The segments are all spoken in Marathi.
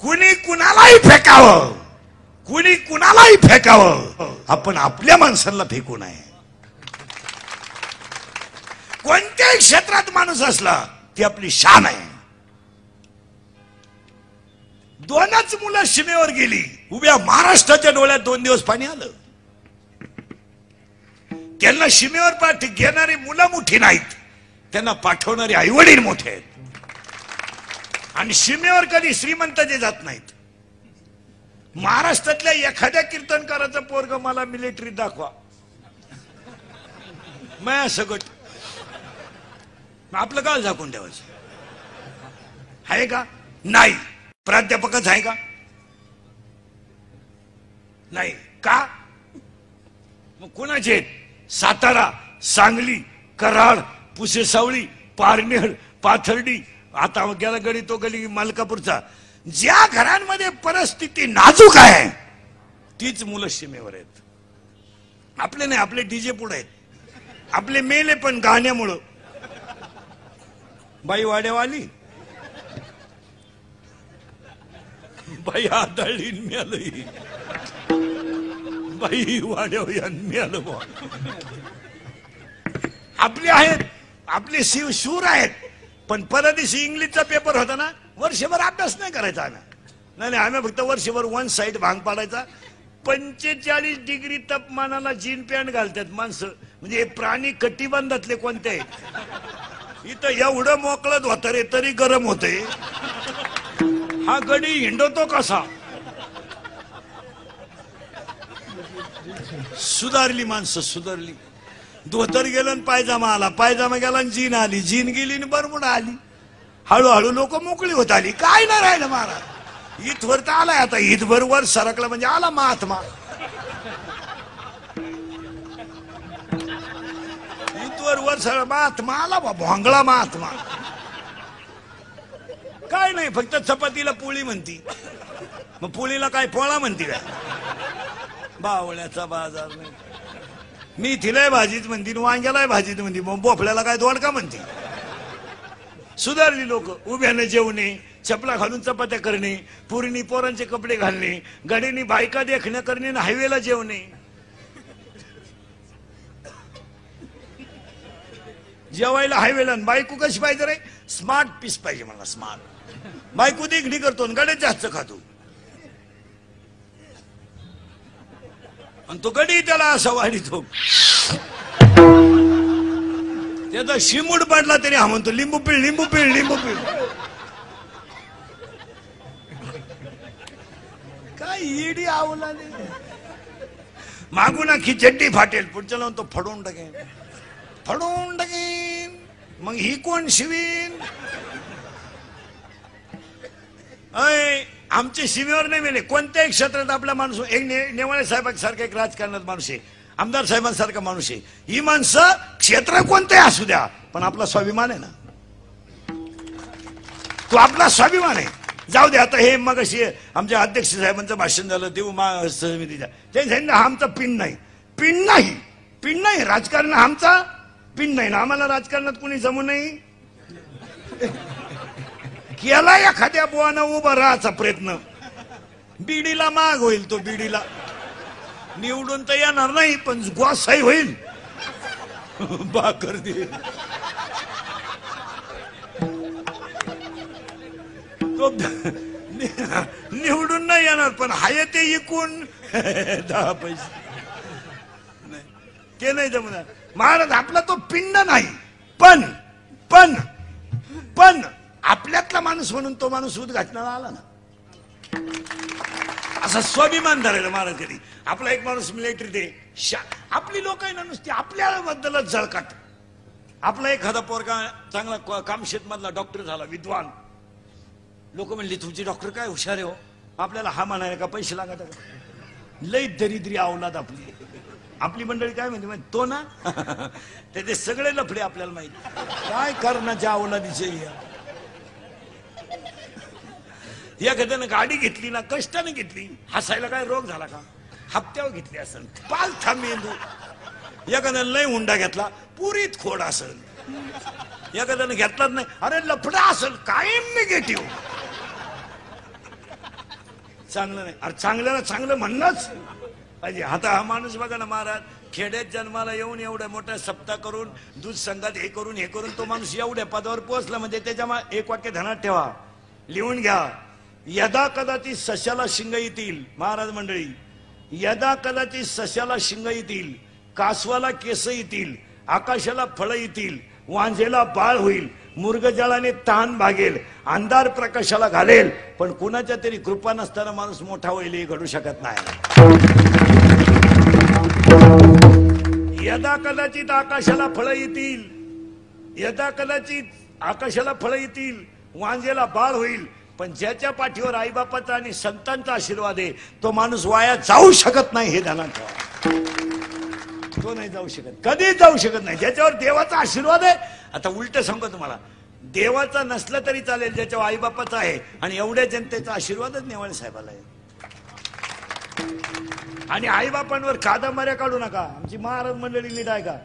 कुणी कुणालाही फेकावं, कुणी कुणालाही फेकावं, आपण आपल्या माणसांना फेकू नये. कोणत्याही क्षेत्रात माणूस असला ती आपली शान आहे. दोनच मुलं सीमेवर गेली, उभ्या महाराष्ट्राच्या डोळ्यात 2 दिवस पाणी आलं. त्यांना सीमेवर घेणारी मुलं मोठी नाहीत, त्यांना पाठवणारे आईवडील मोठे आहेत. आणि सीमेवर कधी श्रीमंताचे जात नाहीत. महाराष्ट्रातल्या एखाद्या कीर्तनकाराचं पोरग मला मिलिटरी दाखवा, माया सगट आपलं गाव झाकून ठेवायचं आहे का? नाही. प्राध्यापकच आहे का? नाही. का? मग कोणाचे? सातारा, सांगली, कराड, पुसेसावळी, पारनेर, पाथर्डी, आता गेला गडी तो गली मलकापूरचा. ज्या घरांमध्ये परिस्थिती नाजूक आहे तीच मुलं सीमेवर आहेत. आपले नाही, आपले डीजे पुढे आहेत. आपले मेले पण गाण्यामुळं. बाई वाड्यावाली, बाई आदळली मिळालं, बाई वाड्यावर मिळालं. आपले आहेत, आपले शूर आहेत. पण परदेशी इंग्लिशचा पेपर होता ना, वर्षभर अभ्यास नाही करायचा आम्ही. नाही, आम्ही फक्त वर्षभर 1 साइड भांग पाडायचा. 45 डिग्री तापमानाला जीन पॅन्ट घालतात माणसं. म्हणजे प्राणी कटिबंधातले कोणते? इथं एवढं मोकळत होतं रे, तरी गरम होते. हा गडी हिंडवतो कसा? सुधारली माणसं, सुधारली. धोतर गेलं आणि पायजामा आला, पायजामा गेला आणि जीन आली, जीन गेली आणि बरमुडा आली. हळूहळू लोक मोकळी होत आली. काय नाही राहिलं महाराज. ईदवर तर आलाय आता. ईदभर वर सरकला म्हणजे आला महात्मा. ईदवर वर सरळ महात्मा आला बा, भोंगळा महात्मा. काय नाही, फक्त चपातीला पोळी म्हणती. मग पोळीला काय पोळा म्हणती काय? बावळ्याचा बाजार नाही. मी थिलाय भाजीच म्हणती, वांग्यालाय भाजीच म्हणती, मग बोफळ्याला काय दोडका म्हणती. सुधारली लोक. उभ्याने जेवणे, चपला घालून चपात्या करणे, पुरीनी पोरांचे कपडे घालणे, गाडीनी बायका देखण्या करणे, हायवेला जेवणे. जेवायला हायवेला. बायको कशी पाहिजे रे? स्मार्ट पीस पाहिजे मला, स्मार्ट. बायको देखणी करतो, गडे जास्त खातो. आणि तो गडी त्याला असा वाढीतो. त्याचा शिमूड पडला तरी हा म्हणतो लिंबू पिळ, लिंबू पिळ, लिंबू पिळ. काय ईडी आवला नाही. मागून आखी चड्डी फाटेल, पुढच्या लावून तो फडवून टाकेन, फडवून टाकेन. मग ही कोण शिवीन? अय, आमचे सीमेवर नाही मेले. कोणत्याही क्षेत्रात आपला माणूस, एक नेवाळे साहेबांसारखा एक राजकारणात माणूस आहे, आमदार साहेबांसारखा माणूस आहे. ही माणसं क्षेत्र कोणतंही असू द्या, पण आपला स्वाभिमान आहे ना, तो आपला स्वाभिमान आहे. जाऊ दे. आता हे मग अशी आमच्या अध्यक्ष साहेबांचं भाषण झालं, देऊ समितीच्या, ते सांगितलं आमचा पिन नाही, पिन नाही, पिन नाही. राजकारण आमचा पिन नाही ना, आम्हाला राजकारणात कोणी जमू नाही. केला एखाद्या बुवानं उभा राहायचा प्रयत्न, बीडीला माग होईल. तो बीडीला निवडून तर येणार नाही, पण ग्वासाई होईल. बाकर दे. तो निवडून नाही येणार, पण हाय ते इकून 10 पैसे नाही, ते नाही जमणार. महाराज आपला तो पिंड नाही, पण पण पण आपल्यातला माणूस म्हणून तो माणूस उद्घाटनाला आला ना. असा स्वाभिमान धरायला महाराज कधी. आपला एक माणूस मिलिटरी दे, आपली लोक आहे ना नुसती आपल्याबद्दलच झळकाट. आपला एखादा पोरगा चांगला कामशेत मधला डॉक्टर झाला, विद्वान, लोक म्हणले तुमची डॉक्टर काय हुशार आहे हो. आपल्याला हा म्हणायला का पैसे लागत? लई दरिद्री अवलाद आपली. आपली मंडळी काय म्हणते तो ना, त्याचे सगळे लफडे आपल्याला माहिती. काय करण्याच्या अवलादीचे. एखाद्यानं गाडी घेतली ना, कष्टाने घेतली, हसायला काय रोग झाला का? हप्त्यावर घेतली असेल, पालथा मेंदू. एखाद्यानं लय हुंडा घेतला पुरीत खोड असेल, एखाद्यानं घेतलाच नाही अरे लफडा असेल, कायम निगेटिव्ह. चांगलं नाही अरे, चांगल्याला चांगलं म्हणणंच पाहिजे. आता हा माणूस बघा ना महाराज, खेड्यात जन्माला येऊन एवढ्या मोठ्या सप्ताह करून दूध संघात हे करून तो माणूस एवढ्या पदावर पोहोचला म्हणजे त्याच्या एक वाक्य ध्यानात ठेवा, लिहून घ्या. यदा कदाचित सशाला शिंग येतील, महाराज मंडळी, यदा कदाचित सशाला शिंग येतील, कासवाला केस येतील, आकाशाला फळं येतील, वांझेला बाळ होईल, मुर्गजळाने ताण भागेल, अंधार प्रकाशाला घालेल, पण कुणाच्या तरी कृपा नसताना माणूस मोठा होईल हे घडू शकत नाही. यदा कदाचित आकाशाला फळं येतील, यदा कदाचित आकाशाला फळं येतील, वांझेला बाळ होईल, पण ज्याच्या पाठीवर आईबापाचा आणि संतांचा आशीर्वाद आहे तो माणूस वाया जाऊ शकत नाही, हे ध्यानात ठेवा. तो नाही जाऊ शकत, कधीच जाऊ शकत नाही. ज्याच्यावर देवाचा आशीर्वाद आहे, आता उलट सांगतो तुम्हाला, देवाचा नसला तरी चालेल, ज्याच्यावर आईबापाचा आहे आणि एवढ्या जनतेचा आशीर्वादच नेवाळे साहेबाला आहे. आणि आईबापांवर कादंबऱ्या काढू नका. आमची महाराज मंडळी नीट आहे का,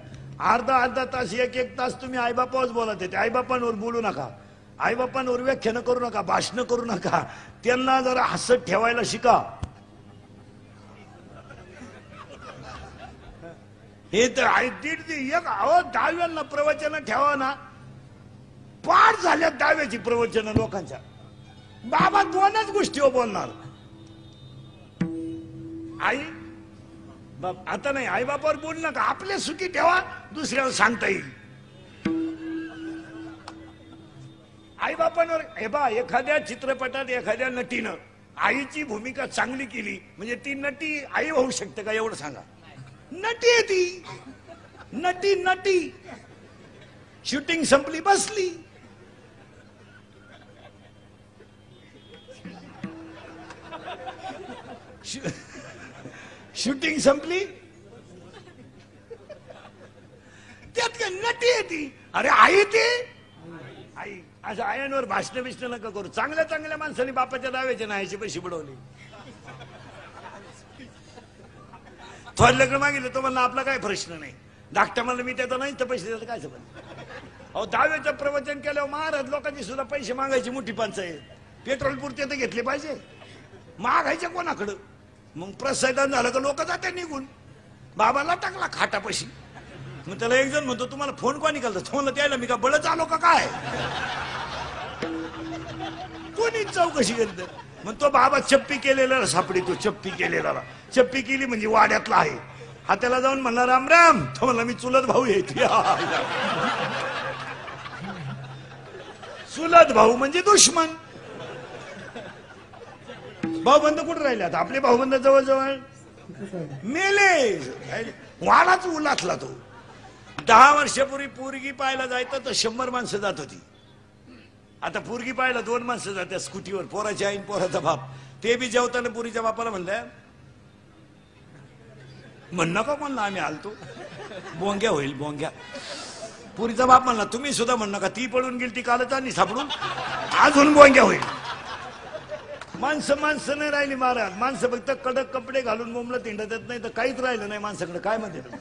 अर्धा तास एक तास तुम्ही आईबापावर बोलत येते, आईबापांवर बोलू नका, आईबापांवर व्याख्यान करू नका, भाषण करू नका, त्यांना जरा हसत ठेवायला शिका. हे तर एक अहो 10व्यांना प्रवचन ठेवा ना, पाठ झाल्या 10व्याची प्रवचन लोकांच्या. बाबा 2च गोष्टीवर बोलणार, आई बाप. आता नाही, आई बापावर बोल नका, आपले सुखी ठेवा, दुसऱ्याला सांगता येईल. आई बापांवर हे बा, एखाद्या चित्रपटात एखाद्या नटीनं आईची भूमिका चांगली केली म्हणजे ती नटी आई होऊ शकते का, एवढं सांगा. नटी आहे ती, नटी शूटिंग संपली बसली. शूटिंग संपली, त्यात काय नटी आहे ती. अरे आई ती आई. असं आयांवर भाषण बिष्ण नका करू. चांगल्या माणसाने बापाच्या दाव्याचे नाहीचे पैसे बुडवले. थोरल्याकडे मागितलं तो म्हणला आपला काय प्रश्न नाही, धाकट्या म्हणलं मी त्याचा नाही तर पैसे द्यायचं काय संबंध. अहो दाव्याचं प्रवचन केल्यावर महाराज लोकांची सुद्धा पैसे मागायची मोठी पंचायत. पेट्रोल पुरते तर घेतले पाहिजे, मागायचे कोणाकडं. मग प्रसादन झालं का लोक जाते निघून. बाबाला टाकला खाटापाशी. मग त्याला एक जण म्हणतो तुम्हाला फोन कोणी केला, तो म्हणलं त्याला मी का बळच आलो का काय, कोणीच चौकशी केली. मग तो बाबा चप्पी केलेला सापडी, तो चप्पी केलेला, चप्पी केली म्हणजे वाड्यातला आहे. हा त्याला जाऊन म्हणला राम राम, तो म्हणला मी चुलत भाऊ येते. चुलत भाऊ म्हणजे दुश्मन. भाऊबंद कुठे राहिले आता, आपले भाऊबंद जवळजवळ मेले. वालाच उलातला तो. 10 वर्षापूर्वी पोरगी पाहायला जायचं तर 100 माणसं जात होती. आता पोरगी पाहायला 2 माणसं जात्या स्कूटीवर, पोराची आई पोराचा बाप. ते बी जेवताना पुरीच्या बापाला म्हणल्या म्हण नका म्हणलं आम्ही आलतो, बोंग्या होईल बोंग्या. पुरीचा बाप म्हणला तुम्ही सुद्धा म्हण नका, ती पळून गेली ती कालच आणि सापडून अजून बोंग्या होईल. माणसं नाही राहिली महाराज. माणसं फक्त कडक कपडे घालून बोंबलं तिंडत येत नाही तर काहीच राहिलं नाही माणसाकडे. काय म्हणते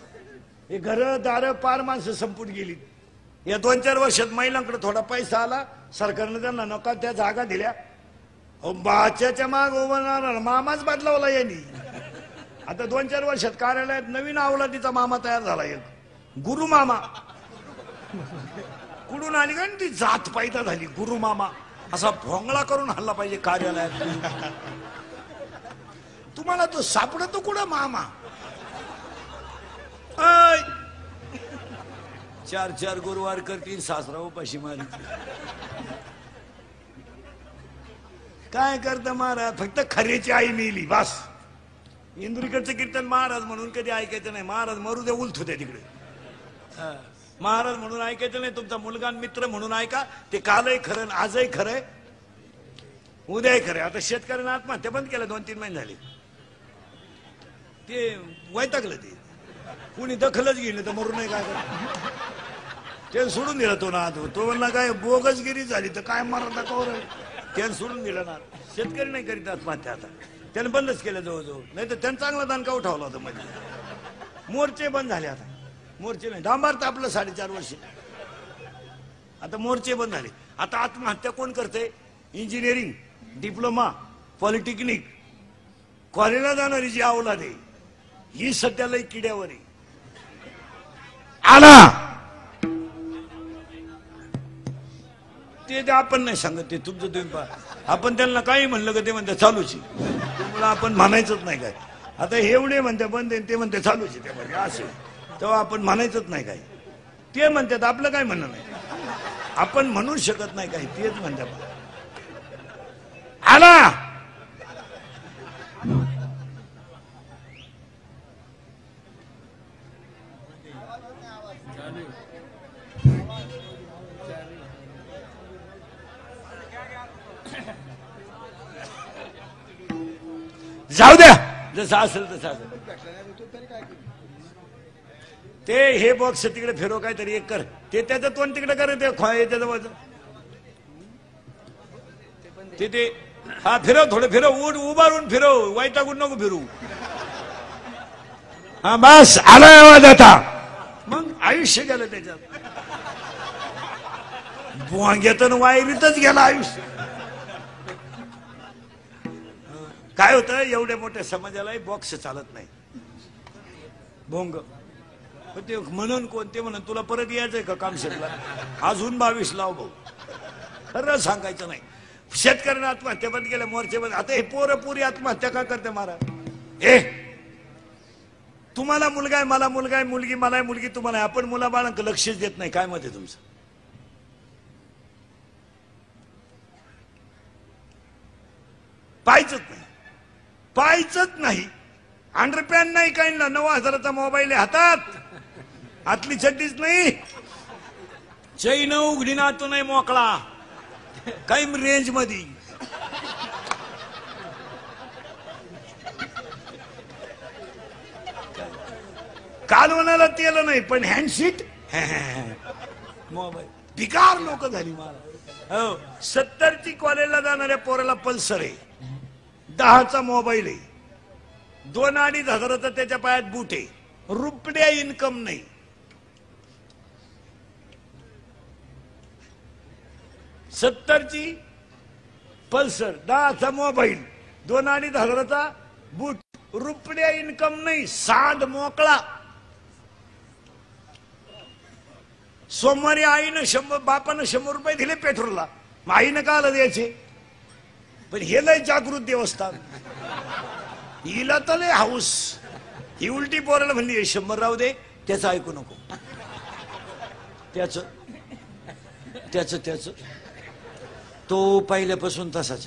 हे घर दार पार माणसं संपून गेली. या 2-4 वर्षात महिलांकडे थोडा पैसा आला, सरकारने त्यांना नका त्या जागा दिल्या. बाच्याच्या माग उभं मामाच बदलावला यांनी. आता 2-4 वर्षात कार्यालयात नवीन अवलादीचा मामा तयार झाला, एक गुरु मामा. कुठून आली का ती जात पैदा झाली गुरु मामा. असा भोंगळा करून हल्ला पाहिजे कार्यालयात. तुम्हाला तो सापडतो कुठं मामा. 4 गुरुवार करतील सासरा उपाशी मारी. काय करता महाराज, फक्त खरेची आई मिली बस. इंदुरीकडचं कीर्तन महाराज म्हणून कधी ऐकायचं नाही. महाराज मरू दे उलथू दे तिकडे. महाराज म्हणून ऐकायचं नाही. तुमचा मुलगा मित्र म्हणून ऐका. ते कालही खरं आजही खरंय उद्याही खरंय. आता शेतकऱ्यांना आत्महत्या बंद केल्या 2-3 महिने झाले. ते वैतागलं, ते कुणी दखलच घेतली तर मरू नाही काय ते सोडून दिलं. तो ना तो म्हणला काय बोगसगिरी झाली तर काय मरता कवर, त्यानं सोडून दिलं ना. शेतकरी नाही करीत आत्महत्या आता, त्यानं बंदच केलं जवळजवळ. नाही तर त्यानं चांगला दानका उठवला होता मध्ये. मोर्चे बंद झाले आता. मोर्चे नाही, डांबार तापलं 4.5 वर्ष. आता मोर्चे बंद झाले. आता आत्महत्या कोण करते? इंजिनिअरिंग, डिप्लोमा, पॉलिटेक्निक, कॉलेजला जाणारी जी अवलाद आहे ही सध्या लई किड्यावर आहे. आला ते आपण नाही सांगत, ते तुमचं तुम्ही पहा. आपण त्यांना काही म्हणलं का ते म्हणते चालूच आहे, त्यामुळे आपण म्हणायचंच नाही काय. आता एवढे म्हणते बंद आहे, ते म्हणते चालूच आहे, त्यामध्ये असं तेव्हा आपण म्हणायचंच नाही काय. ते म्हणतात आपलं काय म्हणणं नाही, आपण म्हणू शकत नाही काही, तेच म्हणतात. आला जाऊ द्या, जसं असेल तसं असेल. ते हे बॉक्स तिकडे फिरव, काहीतरी एक कर, ते त्याचं तोंड तिकडे कर, ते त्याचं ते हा फिरव, थोडं फिरव, उभारून फिरव, वैतागून नको फिरू. हा बस, आला आवाज आता. मग आयुष्य गेलं त्याच्यात, वांग्यातून वायरीतच गेलं आयुष्य. काय होतं, एवढ्या मोठ्या समाजाला बॉक्स चालत नाही, भोंग. ते म्हणून कोणते म्हणून तुला परत यायचंय का कामशेतला, अजून 22 लाव भाऊ. खरं सांगायचं नाही, शेतकऱ्यांना आत्महत्या बंद केल्या, मोर्चे बंद. आता हे पोरं पुरी आत्महत्या का करते महाराज? तुम्हाला मुलगा आहे, मला मुलगा आहे, मुलगी मला आहे, मुलगी तुम्हाला आहे, आपण मुलाबाळांक लक्षच देत नाही. काय मत आहे तुमचं? पाहायचंच नाही, पाहायचंच नाही. अंडरपॅन नाही, काही ना 9,000चा मोबाईल आहे हातात, आतली चड्डीच नाही, चैन उघडी ना तो नाही मोकळा, काही रेंज मध्ये. कालवणाला तेल नाही, पण हँडशीट मोबाईल. बिकार लोक झाली मला. हो, 70ची कॉलेजला जाणाऱ्या पोराला पल्सर आहे, 10चा मोबाईल आहे, 2-2.5 हजाराचा त्याच्या पायात बूट आहे, रुपड्या इन्कम नाही. सत्तरची पल्सर, 10चा मोबाईल, 2-2.5 हजाराचा बूट, रुपड्या इन्कम नाही, सांड मोकळा. सोमवारी आईनं 100, बापानं 100 रुपये दिले पेट्रोलला, मग आईनं का आलं द्यायचे? पण हे लय जागृत देवस्थान, हिला तर लय हाऊस. ही उलटी पोराला म्हणली 100 राहू दे, त्याचं ऐकू नको, त्याच त्याच त्याच तो पहिल्यापासून तसाच.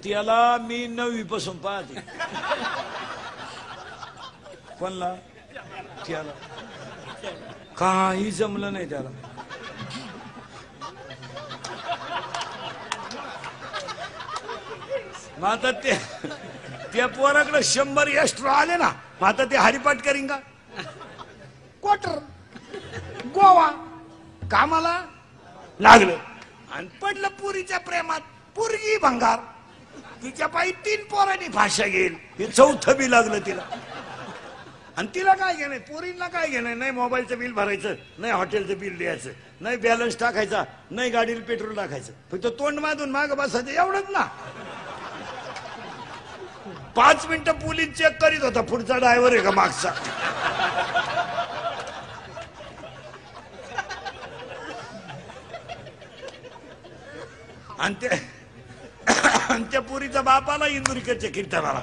त्याला मी 9वी पासून पाहते. कोणला? त्याला काही जमलं नाही त्याला. मग आता त्या पोराकडे 100 एक्स्ट्रा आले ना, मग आता ते हरिपाठ करीन का? क्वार्टर गोवा कामाला लागलं आणि पडलं पुरीच्या प्रेमात. पुरगी भंगार, तिच्या पायी 3 पोरांनी भाषा घेईल, हे 4थं बी लागलं तिला. आणि तिला काय घेणं, पोरींना काय घेणं? नाही मोबाईलचं बिल भरायचं, नाही हॉटेलचं बिल द्यायचं, नाही बॅलन्स टाकायचा, नाही गाडीला पेट्रोल टाकायचं, फक्त तोंड माधून माग बसायचं, एवढंच ना. 5 मिनिटं पोलीस चेक करीत होता, पुढचा ड्रायव्हर आहे का मागचा. आणि त्या पोरीचा बापाला इंदुरीकडच्या कीर्तनाला,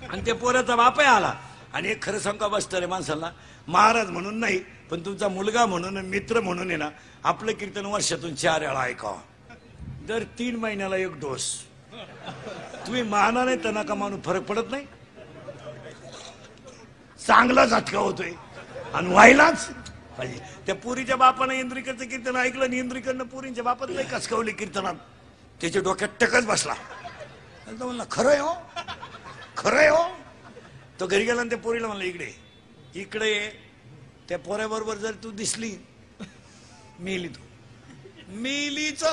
आणि त्या पोराचा बापही आला. आणि एक खरं सांगा बसतं रे माणसाला, महाराज म्हणून नाही पण तुमचा मुलगा म्हणून, मित्र म्हणून आहे ना, आपलं कीर्तन वर्षातून 4 वेळा ऐकावं, दर 3 महिन्याला 1 डोस. तुम्ही माना नाही तर नका मानू, फरक पडत नाही, चांगला झटका होतोय आणि व्हायलाच पाहिजे. त्या पुरीच्या बापानं इंद्रिकडचं कीर्तन ऐकलं आणि इंद्रिकडनं पुरीच्या बापात नाही कसकावले कीर्तनात, त्याच्या डोक्यात टकच बसला. म्हणला खरंय हो, खरंय हो. तो घरी गेला आणि त्या पोरीला म्हणला इकडे इकडे ये. त्या पोऱ्याबरोबर जर तू दिसली मेली, तू मेलीच.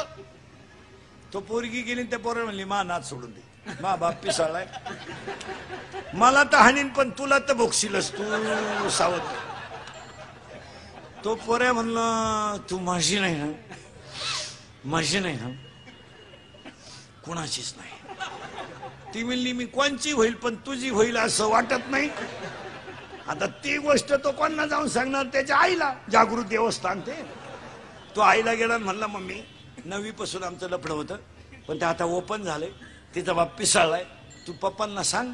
तो पोरगी गेली त्या पोऱ्याला म्हणली मा नाच सोडून दे. मा बाप पिसाळलाय. मला तर हाणीन पण तुला तर भोगशीलच तू सावध. तो पोऱ्या म्हणलं तू माझी नाही ना, माझी नाही ना, कुणाचीच नाही. ती म्हणली मी कोणची होईल पण तुझी होईल असं वाटत नाही. आता ती गोष्ट तो कोणाला जाऊन सांगणार? त्याच्या आईला. जागृत देवस्थान ते. तो आईला गेला म्हणला मम्मी 9वी पासून आमचं लफडं होतं पण ते आता ओपन झालंय, तिचा बाप पिसाळलाय, तू पप्पांना सांग.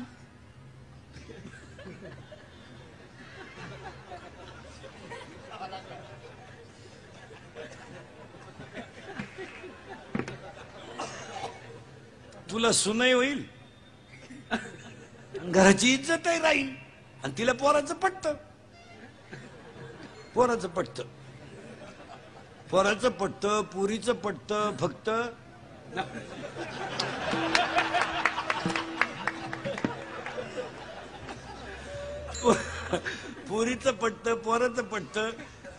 तुला सुनई होईल, घराची इज्जतही राहील आणि तिला पोराचं पटतं. पोराचं पटतं, पोराचं पटतं, पुरीचं पटतं. फक्त पुरीचं पटतं, पोराचं पटतं.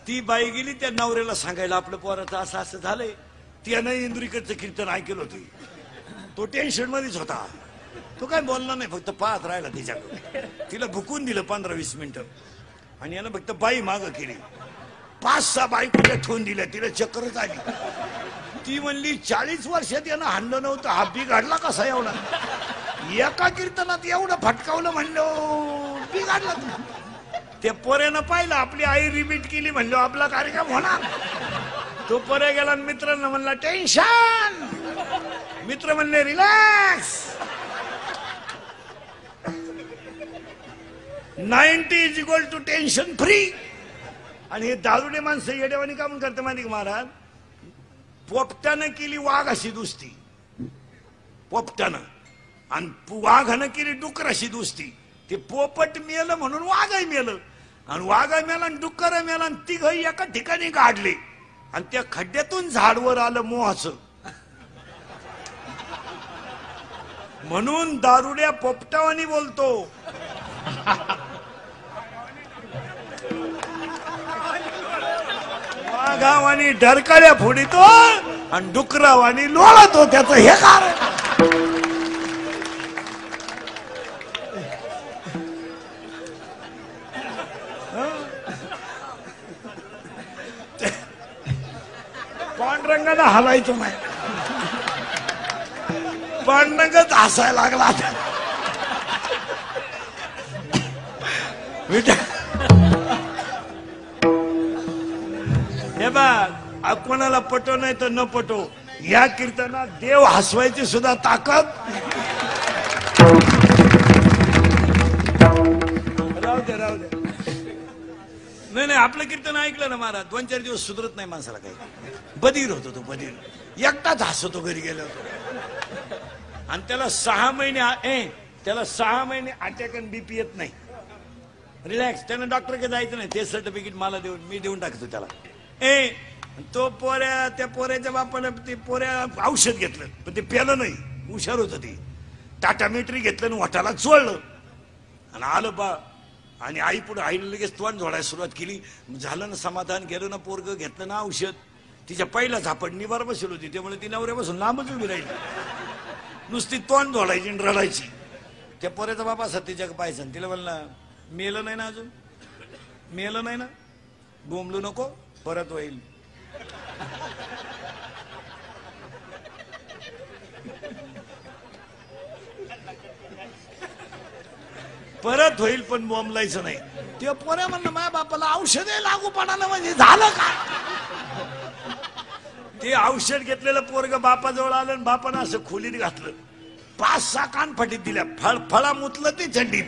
ती बाई गेली त्या नवऱ्याला सांगायला आपलं पोराचं असं असं झालंय. त्यानं इंद्रिकडचं कीर्तन ऐकलं होतं. तो टेन्शन मध्येच होता. तो काय बोलला नाही, फक्त पाहत राहिला तिच्याकडे. तिला भुकून दिलं 15-20 मिनिटं आणि यानं फक्त बाई मागं केली. 5-6 बायकोच्या ठेवून दिल्या. तिला चक्करच आली. ती म्हणली 40 वर्षात यानं हाणलं नव्हतं, हा बिघडला कसा एवढा? एका कीर्तनात एवढं फटकावलं म्हणलं बिघडला. त्या पोऱ्यानं पाहिलं आपली आई रिपीट केली म्हणलं आपला कार्यक्रम होणार. तो पोऱ्या गेला मित्रांना म्हणला टेन्शन. मित्र म्हणले रिलॅक्स. 90 = tension free. आणि हे दारुडे माणसं येडेवानी का म्हणून करते माहिती का महाराज? पोपटानं केली वाघ अशी दुसती, पोपटानं, आणि वाघानं केली डुक्कर अशी दुसती. ते पोपट मेलं म्हणून वाघही मेलं, आणि वाघ मेला आणि डुक्कर मेला, आणि तिघही एका ठिकाणी काढले आणि त्या खड्ड्यातून झाडवर आलं मोहाचं. म्हणून दारुड्या पोपटावानी बोलतो. वाघावानी डरकाळ्या फोडितो आणि डुकरावानी लोळतो. त्याचं हे कारण. पांडुरंगाला हलायचं नाही. पांडुरंगच हसायला लागला. हे बघ, कोणाला पटो नाही तर न पटो, या कीर्तनात देव हसवायची सुद्धा ताकद. राहू दे राहू दे. नाही नाही, आपलं कीर्तन ऐकलं ना महाराज, 2-4 दिवस सुधरत नाही माणसाला. काही बधीर होतो तो, बधीर. एकटाच हसतो घरी गेलो होतो. आणि त्याला 6 महिने अटॅक आणि बीपी येत नाही. रिलॅक्स. त्यानं डॉक्टरकडे जायचं नाही. ते सर्टिफिकेट मला देऊन मी देऊन टाकतो त्याला. तो पोऱ्या, त्या पोऱ्याच्या बापानं ते पोऱ्या औषध घेतलं पण ते प्यालं नाही. हुशार होतं ते. टाटा मेट्री घेतलं आणि वाटाला चोळलं आणि आलं बा. आणि आई पुढे आईने लगेच तोंड झोडायला सुरुवात केली. झालं ना समाधान. गेलं ना पोरग, घेतलं ना औषध. तिच्या पहिला झापड निवार बसली होती, त्यामुळे ती नवऱ्यापासून लांबच उभी राहिली. नुसती तोंड झोडायची आणि रडायची. त्या पोऱ्याचा बाबा सतीच्या पाहायचा. तिला म्हणला मेलं नाही ना अजून, मेलं नाही ना, बोंबलू नको, परत होईल. परत होईल पण बोंबलायचं नाही. ते पोऱ्या म्हणलं माझ्या बापाला औषधे लागू पडायला म्हणजे झालं का? ते औषध घेतलेलं पोरग बापाजवळ आलं आणि बापानं असं खोलीत घातलं. 5-6 कानफटीत दिल्या. फळा मुतलं ते चड्डीत.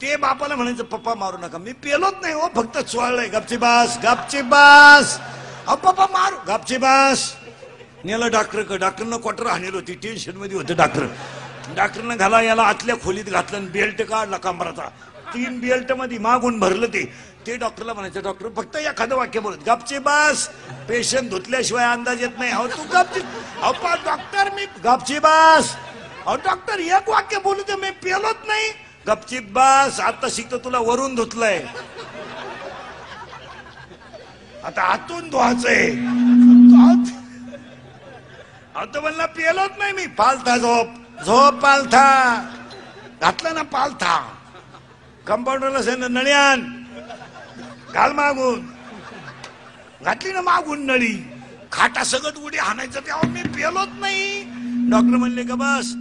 ते बापाला म्हणायचं पप्पा मारू नका. मी पेलोच नाही हो, फक्त चोळलंय. गपची बास, गपची बास. अहो पप्पा मारू. गपची बास. नेलं डॉक्टरकडे. डॉक्टरनं क्वार्टर हाणेल होती. टेन्शन मध्ये होतं डॉक्टर. डॉक्टरनं घाला याला आतल्या खोलीत घातलं आणि बेल्ट काढला कमराचा. 3 बेल्ट मध्ये मागून भरलं ते डॉक्टरला म्हणायचं डॉक्टर फक्त एखादं वाक्य बोलत गपची बास. पेशंट धुतल्याशिवाय अंदाज येत नाही. अहो तू गपची. अहो डॉक्टर मी गपची बास. अहो डॉक्टर एक वाक्य बोलू दे, मी पेलोच नाही. गपची बास. आता शिकतो तुला वरून धुतलंय, आता आतून धुवायचंय. आता म्हणला पेलोच नाही मी. फालता झोप. झोप पालथा घातला ना पालथा कंपाऊंडरला सांगितलं नळ्यान घाल मागून घातली ना मागून नळी खाटा सगळं उडी हाणायचं तेव्हा मी पेलोच नाही. डॉक्टर म्हणले का बस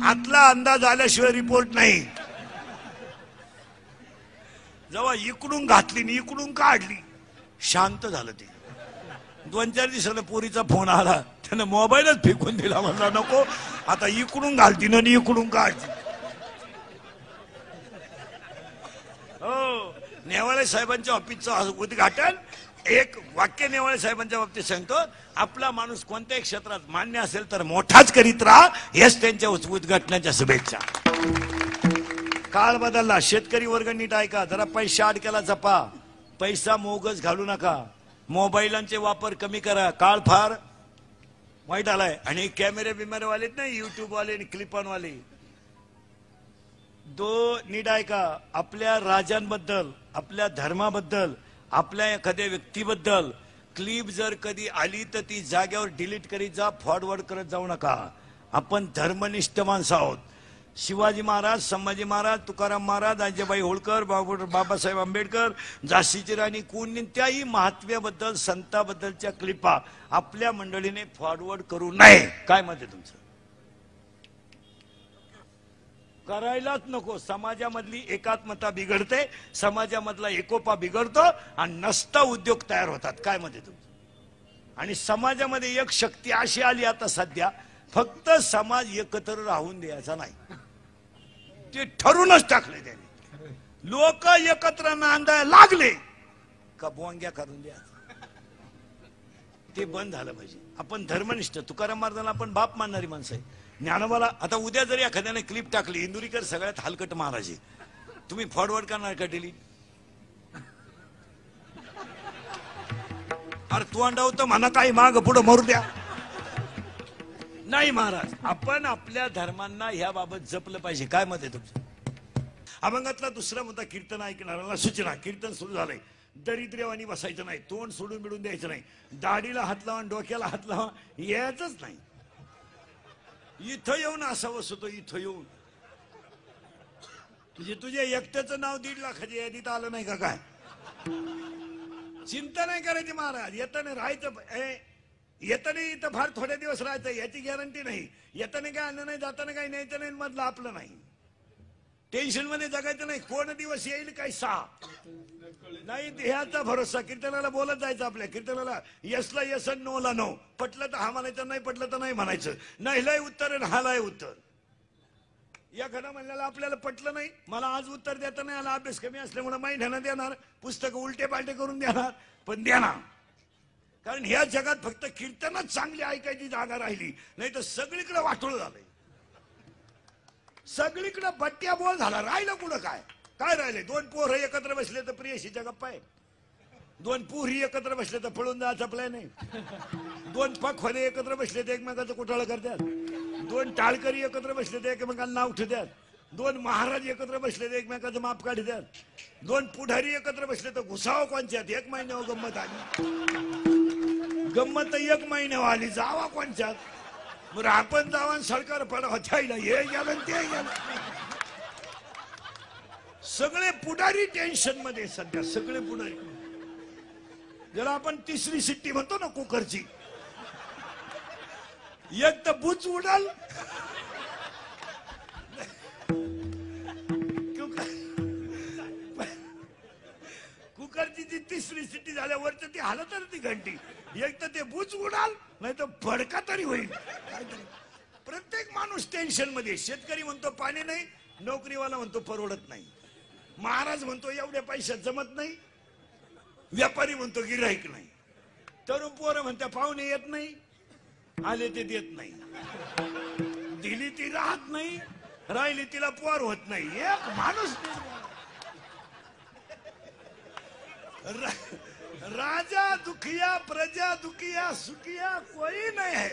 आतला अंदाज आल्याशिवाय रिपोर्ट नाही. जेव्हा इकडून घातली नि इकडून काढली शांत झालं ते. 2-4 दिवसानं पोरीचा फोन आला त्यानं मोबाईलच फेकून दिला. म्हणला नको आता इकडून घालती ना इकडून काढती. हो नेवाळे साहेबांच्या ऑफिसचं उद्घाटन एक वाक्य नेवाळे साहेबांच्या बाबतीत सांगतो. आपला माणूस कोणत्याही क्षेत्रात मान्य असेल तर मोठाच करीत राहा हेच त्यांच्या उद्घाटनाच्या शुभेच्छा. काळ बदलला. शेतकरी वर्ग नीट ऐका जरा. पैसा अडक्याला जपा. पैसा मोगच घालू नका. मोबाईलांचे वापर कमी करा. काळ फार वाईट आलाय. आणि कॅमेरे बिमेरेवालेत नाही युट्यूब वाले आणि क्लिपांवाले नीट ऐका. आपल्या राजांबद्दल आपल्या धर्माबद्दल आपल्या एखाद्या व्यक्तीबद्दल क्लिप जर कधी आली तर ती जाग्यावर डिलीट करीत जा. फॉरवर्ड करत जाऊ नका. आपण धर्मनिष्ठ माणसं आहोत. शिवाजी महाराज संभाजी महाराज तुकाराम महाराज अजयभाई होळकर बाबासाहेब आंबेडकर झाशीची राणी कोणत्याही महात्म्याबद्दल संताबद्दलच्या क्लिपा आपल्या मंडळीने फॉरवर्ड करू नये. काय मत आहे तुमचं? करायलाच नको. समाजामधली एकात्मता बिघडते. समाजामधला एकोपा बिघडतो आणि नसता उद्योग तयार होतात. काय मत आहे तुमचं? आणि समाजामध्ये एक शक्ती अशी आली आता सध्या फक्त समाज एकत्र राहून द्यायचा नाही ते ठरूनच टाकले त्याने. लोक एकत्र नांदायला लागले का बोंग्या करून द्या. ते बंद झालं पाहिजे. आपण धर्मनिष्ठ तुकाराम महाराजांना आपण बाप मानणारी माणसं आहे. ज्ञानोबाला आता उद्या जरी एखाद्याने क्लिप टाकली इंदुरीकर सगळ्यात हलकट महाराज तुम्ही फॉरवर्ड करणार का डिलीट? अरे तू अंडावतं म्हणा काही माग पुढं मरू द्या. नाही महाराज आपण आपल्या धर्मांना ह्या बाबत जपलं पाहिजे. काय मत आहे तुमचं? अभंगातला दुसरा मुद्दा कीर्तन ऐकणाऱ्याला सूचना. कीर्तन सुरू झालंय. दरिद्र्यवानी बसायचं नाही. तोंड सोडून बिडून द्यायचं नाही. दाढीला हात लावा डोक्याला हात लावा यायचंच नाही. इथं येऊन असा बसतो. इथं येऊन म्हणजे तुझ्या एकट्याचं नाव 1.5 लाखाच्या यादीत आलं नाही का? काय चिंता नाही करायची महाराज. येताना राहायचं. येताना इथं फार थोडे दिवस राहायचं याची गॅरंटी नाही. येताना काय आणलं नाही जाताना काही न्यायचं नाही मधलं आपलं नाही. टेन्शन मध्ये जगायचं नाही. कोण दिवस येईल काय नाही ह्याचा भरोसा. कीर्तनाला बोलत जायचं. आपल्या कीर्तनाला यसला यस नोला नो. पटलं तर हा म्हणायचं नाही पटलं तर नाही म्हणायचं. नाही लय उत्तर आणि हा लय उत्तर. या घडा म्हणल्याला आपल्याला पटलं नाही. मला आज उत्तर देता नाही आला. अभ्यास कमी असल्यामुळे महिन्यानं देणार. पुस्तक उलटे पालटे करून देणार पण देणार. कारण ह्या जगात फक्त कीर्तनच चांगली ऐकायची जागा राहिली. नाही तर सगळीकडे वाटोळ झालंय. सगळीकडे बट्ट्या बोल झाला. राहिलं कुठं काय? काय राहिले? 2 पोरं एकत्र बसले तर प्रियशीच्या गप्पा आहे. 2 पोरी एकत्र बसले तर पळून जायचा प्लॅन आहे. 2 पखवाले एकत्र बसले तर एकमेकाचं कुठाळं करतात. 2 टाळकरी एकत्र बसले तर एकमेकांना नाव ठेवतात. 2 महाराज एकत्र बसले तर एकमेकाचं माप काढतात. 2 पुढारी एकत्र बसले तर घुसावं कोणच्यात. 1 महिन्यावर गंमत आली. गंमत 1 महिन्यावर आली. जावा कोणच्यात. बरं आपण जावा सरकार पडा त्याला हे गेलं ते गेलं. सगळे पुढारी टेन्शन मध्ये सध्या. सगळे पुढारी. ज्याला आपण 3री शिट्टी म्हणतो ना कुकरची. एक तर बुच उडाल. कुकरची जी 3री शिट्टी झाल्यावरच ती हालत ती घंटी. एक तर ते बुच उडाल नाही तर भडका तरी होईल. प्रत्येक माणूस टेन्शन मध्ये. शेतकरी म्हणतो पाणी नाही. नोकरीवाला म्हणतो परवडत नाही. महाराज म्हणतो एवढ्या पैशात जमत नाही. व्यापारी म्हणतो गिऱ्हाईक नाही. तरुण पोरं म्हणत्या पाहुणे येत नाही. आले ते देत नाही. दिली ती राहत नाही. राहिली तिला पोर होत नाही. एक माणूस राजा दुखिया प्रजा दुखिया सुखिया कोई नाही है.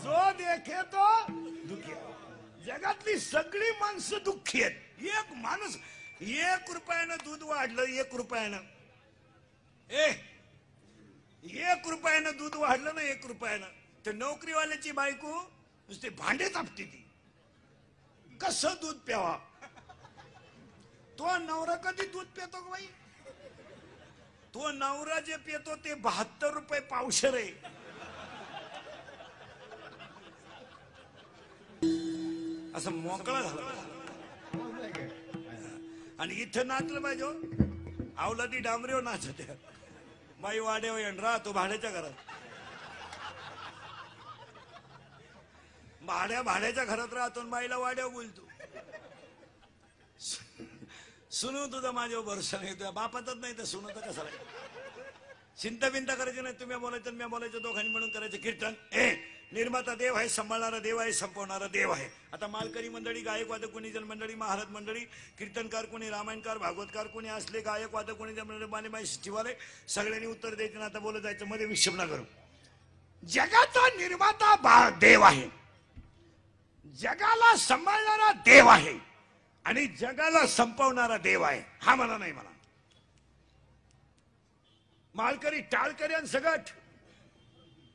जो देखे तो दुखिया. जगातली सगळी माणसं दुःखी आहेत. एक माणूस 1 रुपयानं दूध वाढलं. 1 रुपयानं 1 रुपयानं दूध वाढलं ना 1 रुपयानं तर नोकरीवाल्याची बायको नुसते भांडे तापते ती. कसं दूध प्यावा. तो नवरा कधी दूध पितो का बाई. तो नवरा जे पितो ते 72 रुपये पावशेर आहे. असं मोकळा झाला. आणि इथं नाचलं पाहिजे. आवला ती डांबरेव नाचत बाई वाड्यावर येण राहतो भाड्याच्या घरात. भाड्याच्या घरात राहतो बाईला वाड्यावर बोलतो. सुनू तुझा माझ्यावर भरोसा नाही. तुझ्या बापातच नाही तर सुनू तर कसं चिंता बिंता करायची नाही. तुम्ही बोलायचं मी बोलायचं दोघांनी म्हणून करायचं कीर्तन. निर्माता देव आहे, सांभाळणारा देव आहे, संपवणारा देव आहे. आता मालकरी मंडळी, गायक वादक कोणी जन मंडळी, महाराज मंडळी, कीर्तनकार कोणी, रामायणकार, भागवतकार कोणी असले, गायक वादक कोणी जन मंडळी, बालेबाई शिवालय सगळ्यांनी उत्तर द्यायचं. आता बोलत जायचं, मध्ये विक्षेप ना करू. जगाचा निर्माता देव आहे, जगाला सांभाळणारा देव आहे आणि जगाला संपवणारा देव आहे. हा मला नाही म्हणा. मालकरी टाळकरी आणि सगट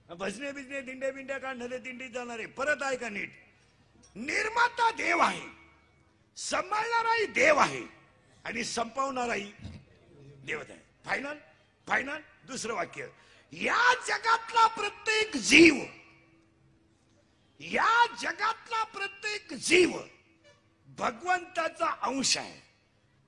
भजने बिजने दिंडे बिंड्या काढणारे दिंडीत जाणारे. परत आहे का नीट. निर्माता देव आहे, सांभाळणाराही देव आहे आणि संपवणाराही देवच आहे. फायनल फायनल दुसरं वाक्य. या जगातला प्रत्येक जीव, या जगातला प्रत्येक जीव भगवंताचा अंश आहे.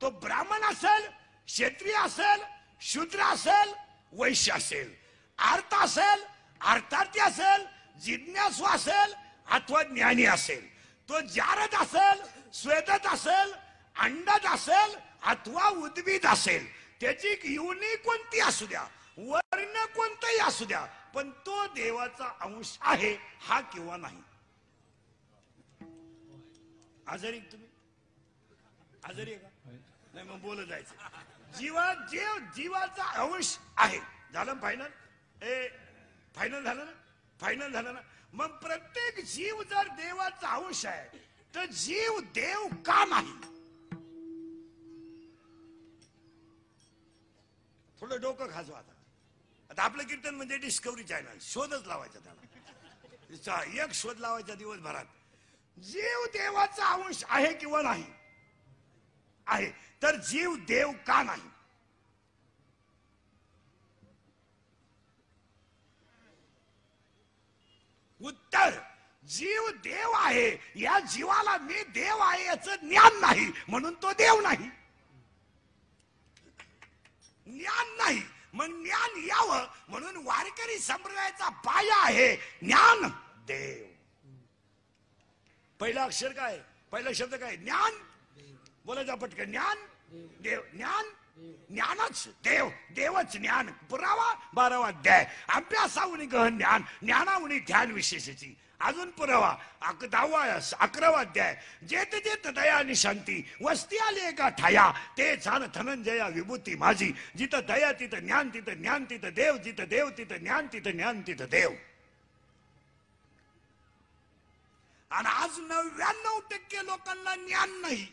तो ब्राह्मण असेल, क्षत्रिय असेल, शूद्र असेल, वैश्य असेल, आर्त असेल, अर्थार्थी असेल, जिज्ञासू असेल अथवा ज्ञानी असेल. तो जारद असेल, स्वेदत असेल, अंडद असेल अथवा उद्भिद असेल. त्याची योनी कोणती असू द्या, वर्ण कोणताही असू द्या, पण तो देवाचा अंश आहे. हा किंवा नाही. आजारी तुम्ही आजारी आहे का नाही. मग बोलत जायचं. जीवाचा अंश आहे. झालं फायनल. फायनल झालं ना. फायनल झालं ना. मग प्रत्येक जीव जर देवाचा अंश आहे तर जीव देव का नाही. थोडं डोकं खाजवा. आता आपलं कीर्तन म्हणजे डिस्कवरी चॅनल. शोधच लावायचा त्याला. एक शोध लावायचा दिवसभरात. जीव देवाचा अंश आहे किंवा नाही. आहे तर जीव देव का नाही. उत्तर. जीव देव आहे. या जीवाला मी देव आहे याचं ज्ञान नाही म्हणून तो देव नाही. ज्ञान नाही मग ज्ञान यावं म्हणून वारकरी संप्रदायाचा पाया आहे ज्ञान देव. पहिला अक्षर काय, पहिला शब्द काय. ज्ञान. बोलायचा पटकन. ज्ञान देव. ज्ञान ज्ञानच देव. देवच ज्ञान. पुरावा 12वा अध्याय. अभ्यासाहुनी गहन ज्ञान, ज्ञानाहुनी ध्यान विशेषाची. अजून पुरावा 11वा अध्याय. जेत जेत दया आणि शांती वस्ती आली एका ठाया, ते छान धनंजया विभूती माझी. जिथं दया तिथं ज्ञान, तिथं ज्ञान तिथं देव, जिथं देव तिथं ज्ञान, तिथं ज्ञान तिथं देव. आणि आज 99% लोकांना ज्ञान नाही,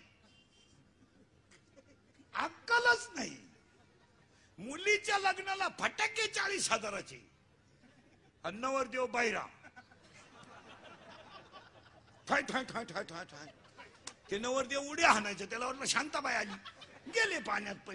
अक्कलच नाही. मुलीच्या लग्नाला फटाके 40,000चे. अन्नवर देव बायरा. ठाय ठाय ठाय ठाय ठाय ठाय. ते नवरदेव उड्या हाणायचे. त्याला वाटलं शांताबाई आली, गेले पाण्यात पैसे.